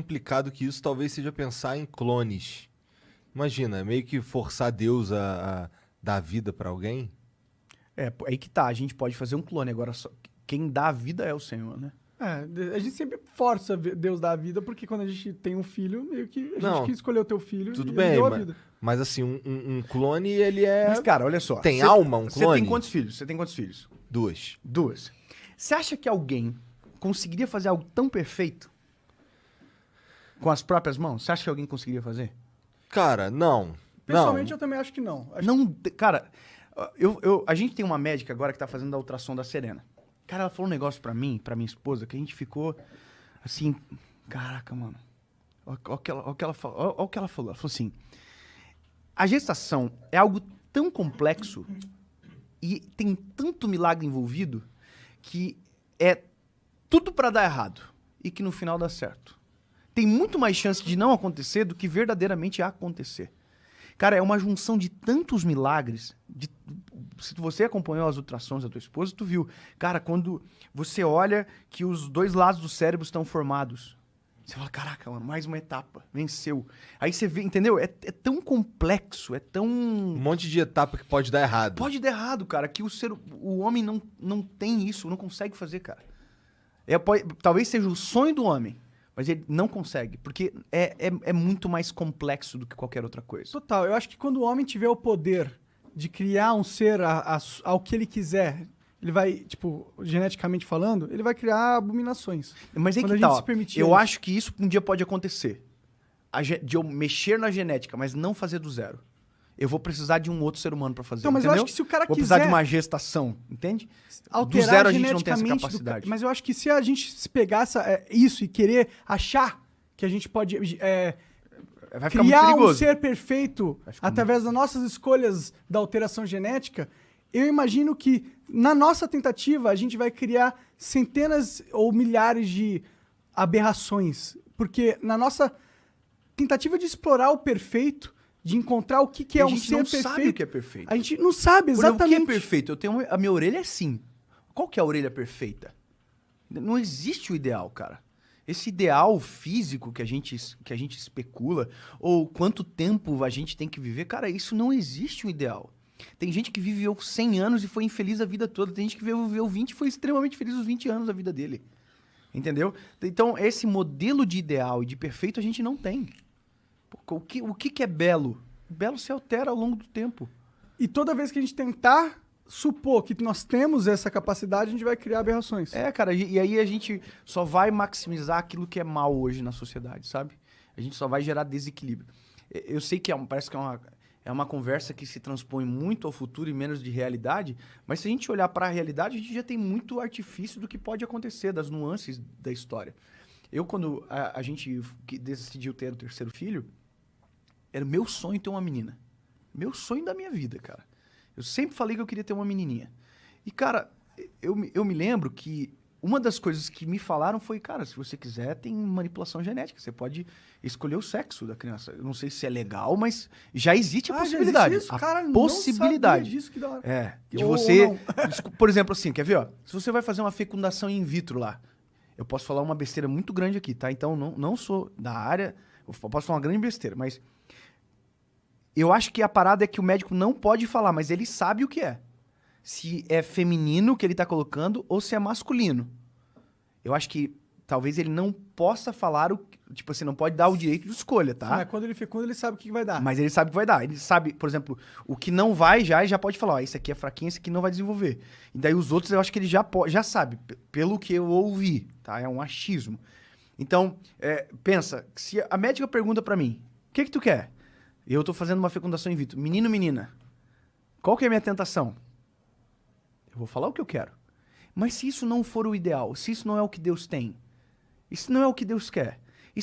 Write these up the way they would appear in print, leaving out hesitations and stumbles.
complicado que isso talvez seja pensar em clones. Imagina, meio que forçar Deus a dar vida pra alguém. Aí que tá, a gente pode fazer um clone, agora quem dá a vida é o Senhor, né? A gente sempre força Deus dar a vida, porque quando a gente tem um filho, meio que a Não, gente que escolheu o teu filho Tudo e ele bem, deu a vida. mas assim, um clone, ele é... Mas, cara, olha só. Tem alma, um Você clone? tem quantos filhos? Você tem quantos filhos? 2. Duas. Você acha que alguém conseguiria fazer algo tão perfeito com as próprias mãos? Você acha que alguém conseguiria fazer? Cara, não. Pessoalmente, Não. eu também acho que não. Não, cara, a gente tem uma médica agora que tá fazendo a ultrassom da Serena. Cara, ela falou um negócio pra mim, pra minha esposa, que a gente ficou assim, caraca, mano. Olha o que ela falou. Olha o que ela falou. Ela falou assim: a gestação é algo tão complexo e tem tanto milagre envolvido que é tudo pra dar errado e que no final dá certo. Tem muito mais chance de não acontecer do que verdadeiramente acontecer. Cara, é uma junção de tantos milagres. Se você acompanhou as ultrassons da tua esposa, tu viu. Cara, quando você olha que os dois lados do cérebro estão formados, você fala, caraca, mano, mais uma etapa, venceu. Aí você vê, entendeu? É tão complexo, é tão... Um monte de etapa que pode dar errado. Pode dar errado, cara, que o homem não tem isso, não consegue fazer, cara. Talvez seja o sonho do homem, mas ele não consegue, porque é muito mais complexo do que qualquer outra coisa. Total, eu acho que quando o homem tiver o poder de criar um ser ao que ele quiser, ele vai, tipo, geneticamente falando, ele vai criar abominações. Mas aí Quando que a tá, gente ó, se permitir eu isso. acho que isso um dia pode acontecer. De eu mexer na genética, mas não fazer do zero. Eu vou precisar de um outro ser humano pra fazer, Então, mas eu entendeu? acho que se o cara Vou precisar de quiser uma gestação, entende? Do alterar zero a gente não tem essa geneticamente capacidade. mas eu acho que se a gente se pegar isso e querer achar que a gente pode Vai ficar muito criar um perigoso. ser perfeito Vai ficar através das nossas escolhas da alteração genética, eu imagino que na nossa tentativa a gente vai criar centenas ou milhares de aberrações. Porque na nossa tentativa de explorar o perfeito, de encontrar o que é um ser não perfeito, sabe o que é perfeito. a gente não sabe Por exemplo, exatamente. o que é perfeito? A minha orelha é assim. Qual que é a orelha perfeita? Não existe o ideal, cara. Esse ideal físico que a gente especula, ou quanto tempo a gente tem que viver, cara, isso não existe um ideal. Tem gente que viveu 100 anos e foi infeliz a vida toda. Tem gente que viveu 20 e foi extremamente feliz os 20 anos da vida dele. Entendeu? Então, esse modelo de ideal e de perfeito a gente não tem. O que é belo? Belo se altera ao longo do tempo. E toda vez que a gente tentar supor que nós temos essa capacidade, a gente vai criar aberrações. Cara, e aí a gente só vai maximizar aquilo que é mal hoje na sociedade, sabe? A gente só vai gerar desequilíbrio. Eu sei que parece que é uma conversa que se transpõe muito ao futuro e menos de realidade, mas se a gente olhar para a realidade, a gente já tem muito artifício do que pode acontecer, das nuances da história. Quando a gente decidiu ter o terceiro filho, era meu sonho ter uma menina. Meu sonho da minha vida, cara. Eu sempre falei que eu queria ter uma menininha. E, cara, eu me lembro que uma das coisas que me falaram foi, cara, se você quiser, tem manipulação genética. Você pode escolher o sexo da criança. Eu não sei se é legal, mas já existe a possibilidade. Já existe isso? A Cara, possibilidade. Não sabia disso, que da hora. De Ou você... não. Por exemplo, assim, quer ver, ó? Se você vai fazer uma fecundação in vitro lá, eu posso falar uma besteira muito grande aqui, tá? Então, não sou da área, eu posso falar uma grande besteira, mas... Eu acho que a parada é que o médico não pode falar, mas ele sabe o que é. Se é feminino que ele tá colocando ou se é masculino. Eu acho que talvez ele não possa falar tipo assim, não pode dar o direito de escolha, tá? Mas quando ele fecunda, ele sabe o que vai dar. Mas ele sabe o que vai dar. Ele sabe, por exemplo, o que não vai já, ele já pode falar, ó, esse aqui é fraquinho, esse aqui não vai desenvolver. E daí os outros eu acho que ele já sabe, pelo que eu ouvi, tá? É um achismo. Então, pensa, se a médica pergunta pra mim, o que tu quer? Eu tô fazendo uma fecundação in vitro. Menino, menina. Qual que é a minha tentação? Eu vou falar o que eu quero. Mas se isso não for o ideal, se isso não é o que Deus tem, isso não é o que Deus quer, e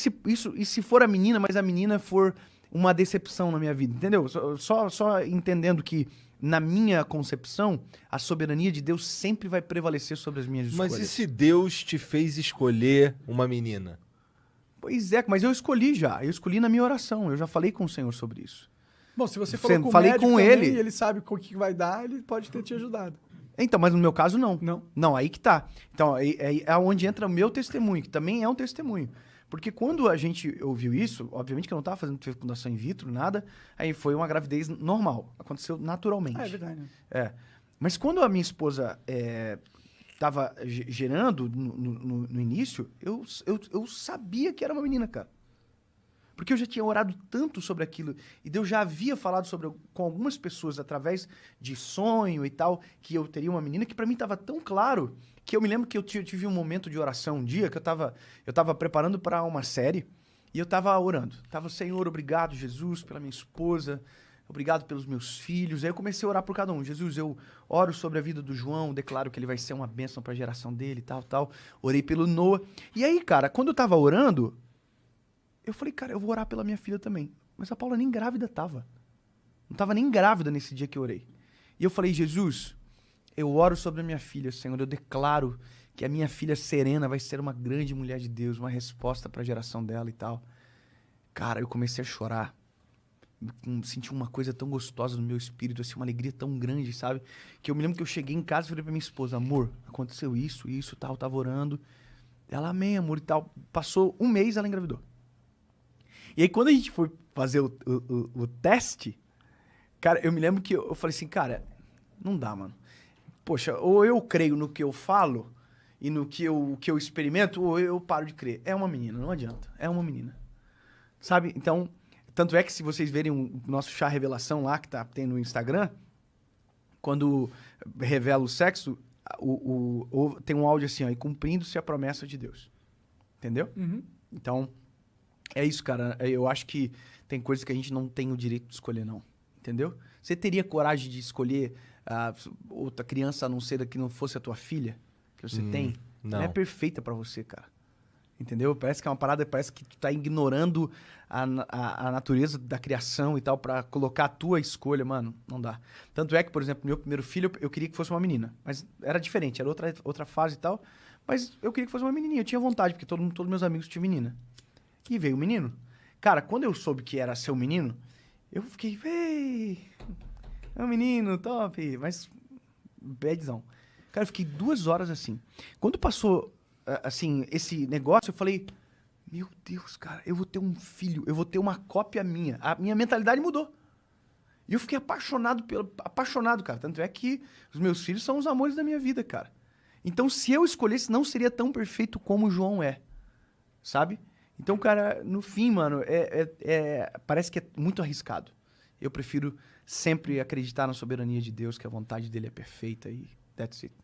se for a menina, mas a menina for uma decepção na minha vida, entendeu? Só entendendo que na minha concepção, a soberania de Deus sempre vai prevalecer sobre as minhas escolhas. Mas e se Deus te fez escolher uma menina? Pois é, mas eu escolhi já. Eu escolhi na minha oração. Eu já falei com o Senhor sobre isso. Bom, se você falou com o falei médico com também, ele. e ele sabe o que vai dar, ele pode ter te ajudado. Então, mas no meu caso, não. Não? Não, aí que tá. Então, é onde entra o meu testemunho, que também é um testemunho. Porque quando a gente ouviu isso, obviamente que eu não tava fazendo fecundação in vitro, nada, aí foi uma gravidez normal, aconteceu naturalmente. É verdade. Né? É. Mas quando a minha esposa tava gerando no início, eu sabia que era uma menina, cara. Porque eu já tinha orado tanto sobre aquilo, e Deus já havia falado com algumas pessoas através de sonho e tal, que eu teria uma menina, que pra mim tava tão claro, que eu me lembro que eu tive um momento de oração um dia, que eu tava preparando para uma série, e eu tava orando. Tava, Senhor, obrigado, Jesus, pela minha esposa, obrigado pelos meus filhos. Aí eu comecei a orar por cada um. Jesus, eu oro sobre a vida do João, declaro que ele vai ser uma bênção pra geração dele, tal. Orei pelo Noah. E aí, cara, quando eu tava orando, eu falei, cara, eu vou orar pela minha filha também. Mas a Paula nem grávida tava. Não tava nem grávida nesse dia que eu orei. E eu falei, Jesus, eu oro sobre a minha filha, Senhor. Eu declaro que a minha filha Serena vai ser uma grande mulher de Deus, uma resposta pra geração dela e tal. Cara, eu comecei a chorar. Senti uma coisa tão gostosa no meu espírito, assim, uma alegria tão grande, sabe? Que eu me lembro que eu cheguei em casa e falei pra minha esposa, amor, aconteceu isso, tal, eu tava orando. Ela, amém, amor, e tal. Passou um mês, ela engravidou. E aí, quando a gente foi fazer o teste, cara, eu me lembro que eu falei assim, cara, não dá, mano. Poxa, ou eu creio no que eu falo e no que eu experimento, ou eu paro de crer. É uma menina, não adianta. É uma menina. Sabe? Então, tanto é que se vocês verem o nosso chá revelação lá, que tem no Instagram, quando revela o sexo, tem um áudio assim, ó, e cumprindo-se a promessa de Deus. Entendeu? Uhum. Então, é isso, cara. Eu acho que tem coisas que a gente não tem o direito de escolher, não. Entendeu? Você teria coragem de escolher outra criança a não ser que não fosse a tua filha? Que você tem? Não. Ela é perfeita pra você, cara. Entendeu? Parece que é uma parada, parece que tu tá ignorando a natureza da criação e tal pra colocar a tua escolha. Mano, não dá. Tanto é que, por exemplo, meu primeiro filho, eu queria que fosse uma menina. Mas era diferente, era outra fase e tal. Mas eu queria que fosse uma menininha. Eu tinha vontade, porque todos meus amigos tinham menina. E veio o menino. Cara, quando eu soube que era seu menino, eu fiquei, ei, é um menino, top. Mas, badzão. Cara, eu fiquei 2 horas assim. Quando passou, assim, esse negócio, eu falei, meu Deus, cara, eu vou ter um filho, eu vou ter uma cópia minha. A minha mentalidade mudou. E eu fiquei apaixonado, cara. Tanto é que os meus filhos são os amores da minha vida, cara. Então, se eu escolhesse, não seria tão perfeito como o João é. Sabe? Então, cara, no fim, mano, parece que é muito arriscado. Eu prefiro sempre acreditar na soberania de Deus, que a vontade dele é perfeita e that's it.